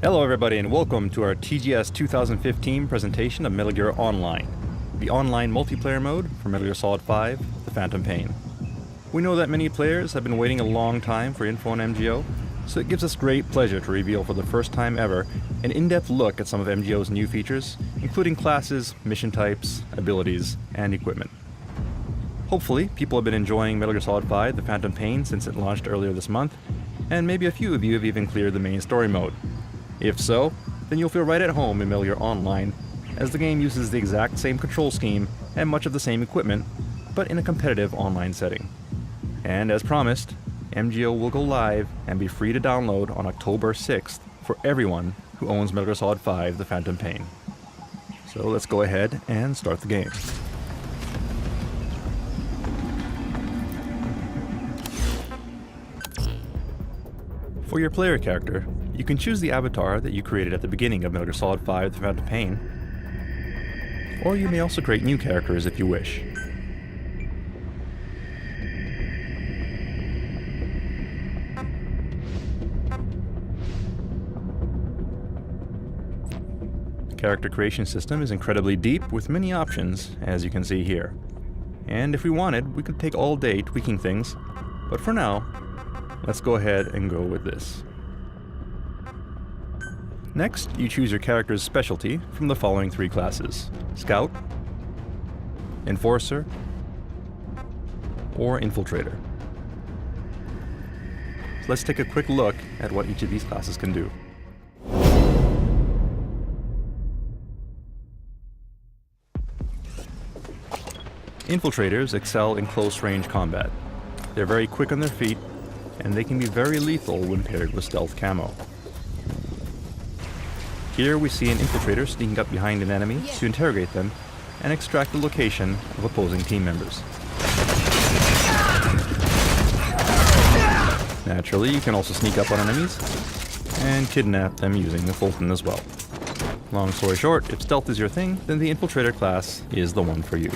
Hello everybody and welcome to our TGS 2015 presentation of Metal Gear Online, the online multiplayer mode for Metal Gear Solid 5, The Phantom Pain. We know that many players have been waiting a long time for info on MGO, so it gives us great pleasure to reveal for the first time ever an in-depth look at some of MGO's new features, including classes, mission types, abilities, and equipment. Hopefully, people have been enjoying Metal Gear Solid 5, The Phantom Pain since it launched earlier this month, and maybe a few of you have even cleared the main story mode. If so, then you'll feel right at home in Metal Gear Online, as the game uses the exact same control scheme and much of the same equipment, but in a competitive online setting. And as promised, MGO will go live and be free to download on October 6th for everyone who owns Metal Gear Solid 5 The Phantom Pain. So let's go ahead and start the game. For your player character, you can choose the avatar that you created at the beginning of Metal Gear Solid 5 The Phantom Pain, or you may also create new characters if you wish. The character creation system is incredibly deep with many options, as you can see here. And if we wanted, we could take all day tweaking things, but for now, let's go ahead and go with this. Next, you choose your character's specialty from the following three classes: Scout, Enforcer, or Infiltrator. So let's take a quick look at what each of these classes can do. Infiltrators excel in close-range combat. They're very quick on their feet, and they can be very lethal when paired with stealth camo. Here we see an infiltrator sneaking up behind an enemy to interrogate them and extract the location of opposing team members. Naturally, you can also sneak up on enemies and kidnap them using the Fulton as well. Long story short, if stealth is your thing, then the infiltrator class is the one for you.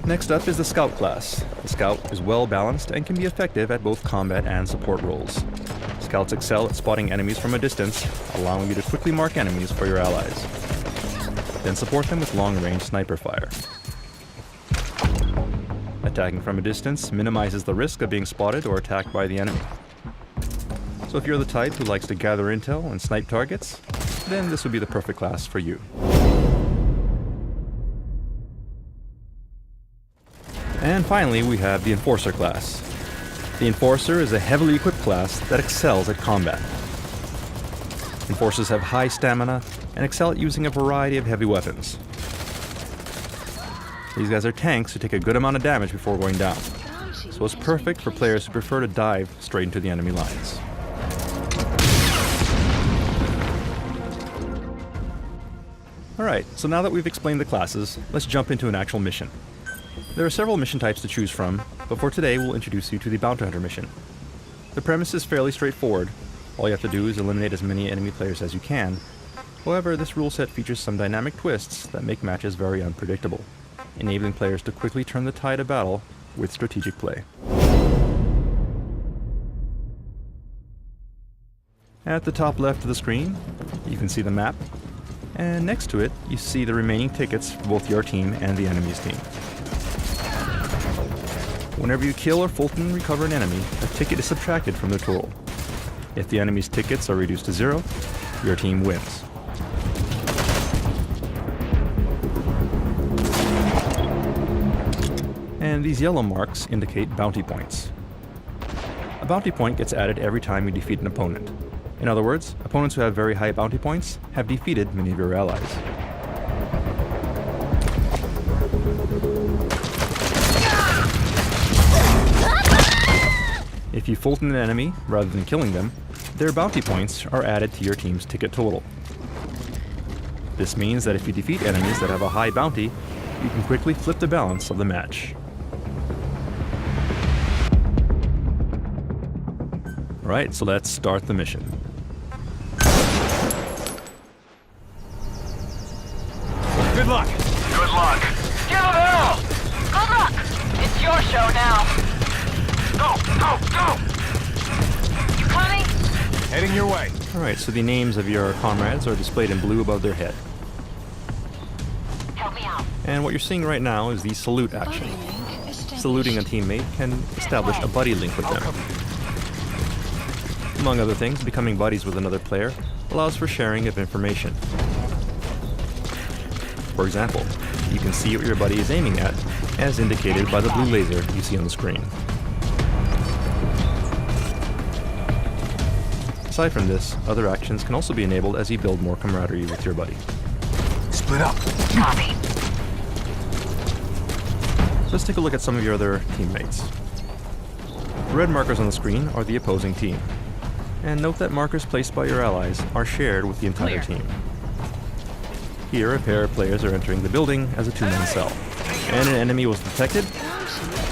Next up is the Scout class. The Scout is well balanced and can be effective at both combat and support roles. Scouts excel at spotting enemies from a distance, allowing you to quickly mark enemies for your allies. Then support them with long-range sniper fire. Attacking from a distance minimizes the risk of being spotted or attacked by the enemy. So if you're the type who likes to gather intel and snipe targets, then this would be the perfect class for you. And finally, we have the Enforcer class. The Enforcer is a heavily equipped class that excels at combat. Enforcers have high stamina and excel at using a variety of heavy weapons. These guys are tanks who take a good amount of damage before going down, so it's perfect for players who prefer to dive straight into the enemy lines. Alright, so now that we've explained the classes, let's jump into an actual mission. There are several mission types to choose from, but for today we'll introduce you to the Bounty Hunter mission. The premise is fairly straightforward. All you have to do is eliminate as many enemy players as you can. However, this rule set features some dynamic twists that make matches very unpredictable, enabling players to quickly turn the tide of battle with strategic play. At the top left of the screen, you can see the map, and next to it, you see the remaining tickets for both your team and the enemy's team. Whenever you kill or Fulton recover an enemy, a ticket is subtracted from the total. If the enemy's tickets are reduced to 0, your team wins. And these yellow marks indicate bounty points. A bounty point gets added every time you defeat an opponent. In other words, opponents who have very high bounty points have defeated many of your allies. If you Fulton an enemy, rather than killing them, their bounty points are added to your team's ticket total. This means that if you defeat enemies that have a high bounty, you can quickly flip the balance of the match. Alright, so let's start the mission. Good luck! Good luck! Give it hell! Good luck! It's your show now. Go! Go! Go! You coming? Heading your way. Alright, so the names of your comrades are displayed in blue above their head. Help me out. And what you're seeing right now is the salute action. Saluting a teammate can establish a buddy link with them. Among other things, becoming buddies with another player allows for sharing of information. For example, you can see what your buddy is aiming at, as indicated by the blue laser you see on the screen. Aside from this, other actions can also be enabled as you build more camaraderie with your buddy. Split up. Copy. Let's take a look at some of your other teammates. The red markers on the screen are the opposing team. And note that markers placed by your allies are shared with the entire team. Here, a pair of players are entering the building as a two-man cell. And an enemy was detected.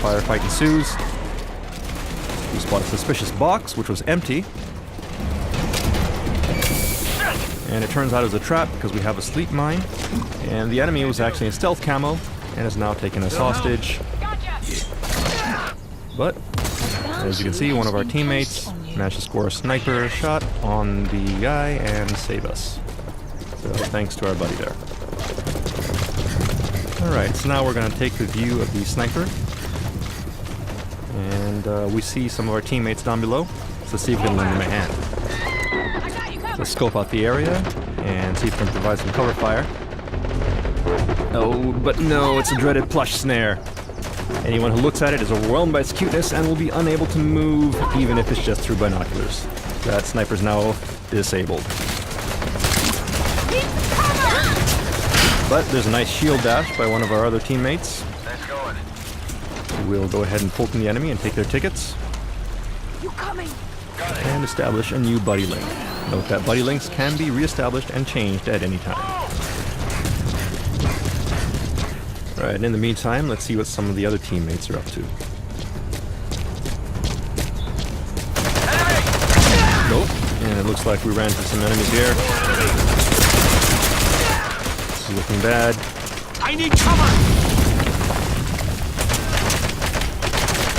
Firefight ensues. We spot a suspicious box, which was empty. And it turns out it was a trap because we have a sleep mine. And the enemy was actually in stealth camo and has now taken us hostage. But, as you can see, one of our teammates managed to score a sniper shot on the guy and save us. So thanks to our buddy there. Alright, so now we're going to take the view of the sniper. And we see some of our teammates down below. So let's see if we can lend them a hand. Let's scope out the area and see if we can provide some cover fire. Oh, but no, it's a dreaded plush snare. Anyone who looks at it is overwhelmed by its cuteness and will be unable to move, even if it's just through binoculars. That sniper's now disabled. But there's a nice shield dash by one of our other teammates. That's going. We'll go ahead and Fulton the enemy and take their tickets. You coming? And establish a new buddy link. Note that buddy links can be re-established and changed at any time. Alright, in the meantime, let's see what some of the other teammates are up to. Nope, and it looks like we ran into some enemies here. This is looking bad. I need cover!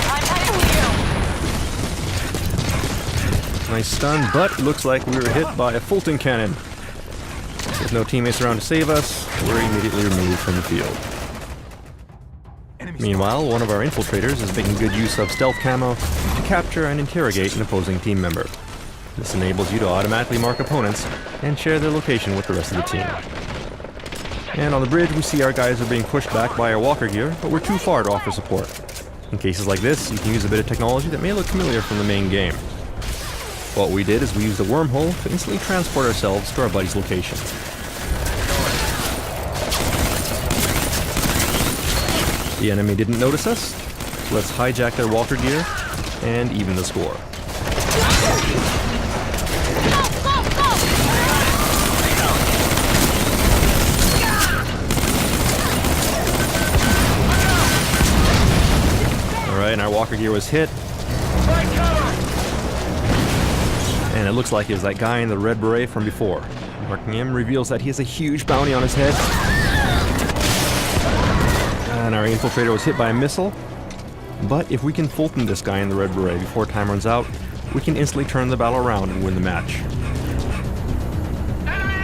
I'm heading to you. Nice stun, but it looks like we were hit by a Fulton cannon. With no teammates around to save us, we're immediately removed from the field. Meanwhile, one of our infiltrators is making good use of stealth camo to capture and interrogate an opposing team member. This enables you to automatically mark opponents and share their location with the rest of the team. And on the bridge, we see our guys are being pushed back by our walker gear, but we're too far to offer support. In cases like this, you can use a bit of technology that may look familiar from the main game. What we did is we used a wormhole to instantly transport ourselves to our buddy's location. The enemy didn't notice us, so let's hijack their walker gear and even the score. Alright, and our walker gear was hit. And it looks like it was that guy in the red beret from before. Marking him reveals that he has a huge bounty on his head. And our infiltrator was hit by a missile. But if we can Fulton this guy in the red beret before time runs out, we can instantly turn the battle around and win the match.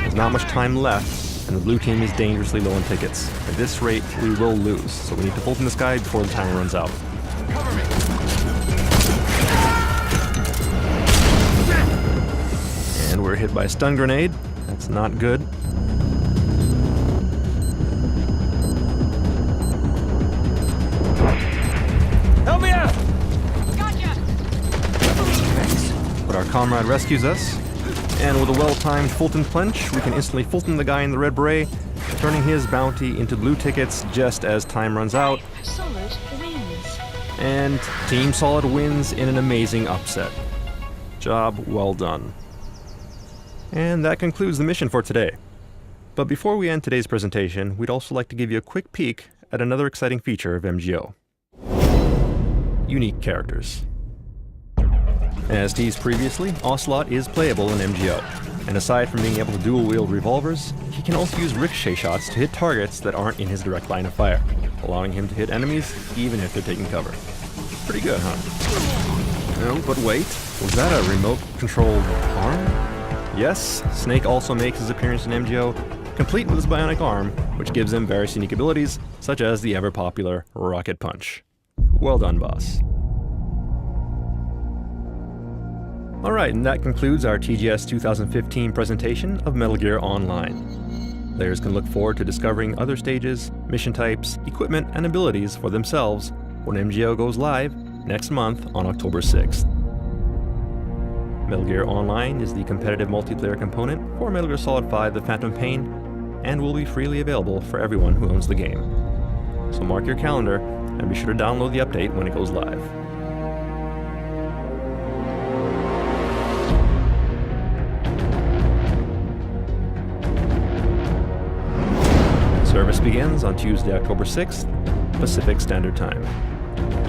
There's not much time left, and the blue team is dangerously low on tickets. At this rate, we will lose, so we need to Fulton this guy before the time runs out. And we're hit by a stun grenade. That's not good. Help me out! Gotcha. But our comrade rescues us, and with a well-timed Fulton punch, we can instantly Fulton the guy in the red beret, turning his bounty into blue tickets just as time runs out. Solid wins. And Team Solid wins in an amazing upset. Job well done. And that concludes the mission for today. But before we end today's presentation, we'd also like to give you a quick peek at another exciting feature of MGO. Unique characters. As teased previously, Ocelot is playable in MGO, and aside from being able to dual-wield revolvers, he can also use ricochet shots to hit targets that aren't in his direct line of fire, allowing him to hit enemies even if they're taking cover. Pretty good, huh? No, but wait. Was that a remote-controlled arm? Yes, Snake also makes his appearance in MGO, complete with his bionic arm, which gives him various unique abilities, such as the ever-popular Rocket Punch. Well done, boss. Alright, and that concludes our TGS 2015 presentation of Metal Gear Online. Players can look forward to discovering other stages, mission types, equipment, and abilities for themselves when MGO goes live next month on October 6th. Metal Gear Online is the competitive multiplayer component for Metal Gear Solid 5 The Phantom Pain, and will be freely available for everyone who owns the game. So mark your calendar, and be sure to download the update when it goes live. Service begins on Tuesday, October 6th, Pacific Standard Time.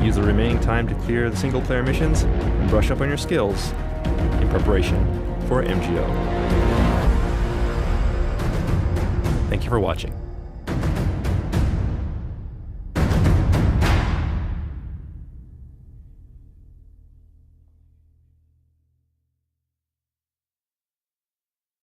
Use the remaining time to clear the single-player missions and brush up on your skills in preparation for MGO. Thank you for watching.